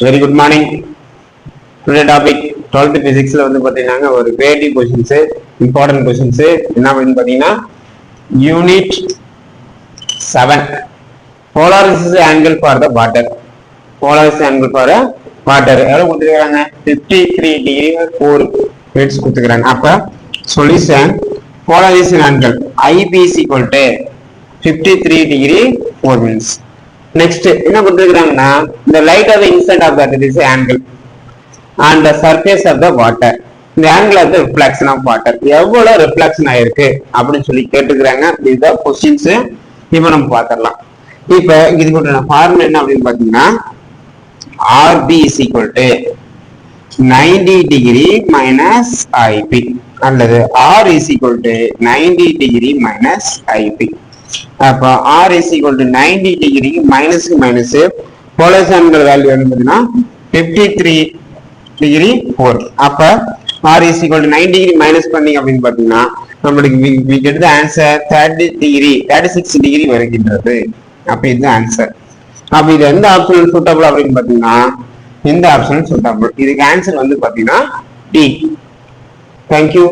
Very good morning. Today topic 12th physics வந்து பாத்தீங்கன்னா ஒரு creative questions, important questions. என்ன அப்படின்னு பாத்தீங்கன்னா unit 7 polarization angle for the water. Polarization angle for the water. எவ்வளவு கொடுத்துருக்காங்க? 53 degree 4 minutes கொடுத்துருக்காங்க. அப்ப solution polarization angle IB is equal to 53 degree 4 minutes. Next என்ன கொடுத்துருக்காங்கன்னா the light of the instant of that is angle and the surface of the water. The angle of the reflection of water. எவ்வளவு reflection ஆயிருக்கு அப்படின்னு சொல்லி கேட்டுக்கிறாங்க. இதுதான் questions. இப்போ நம்ம பார்த்துடலாம். இப்போ இதுக்கு ஃபார்முலா என்ன அப்படின்னு பார்த்தீங்கன்னா RB is equal to 90 degree minus IB அல்லது R is equal to 90 degree minus IB. அப்போ R is equal to 90 degree minus polarization value வந்து பார்த்தீங்கன்னா 53 degree 4. அப்ப R is equal to 90 degree minus பண்ணீங்க அப்படின்னு பார்த்தீங்கன்னா நம்மளுக்கு we get the answer 36 degree வருகின்றது. அப்ப இது ஆன்சர். அப்ப இது எந்த ஆப்ஷன் சூட்டபிள் அப்படின்னு பார்த்தீங்கன்னா இந்த ஆப்ஷன் சூட்டபிள். இதுக்கு ஆன்சர் வந்து பார்த்தீங்கன்னா D. Thank you.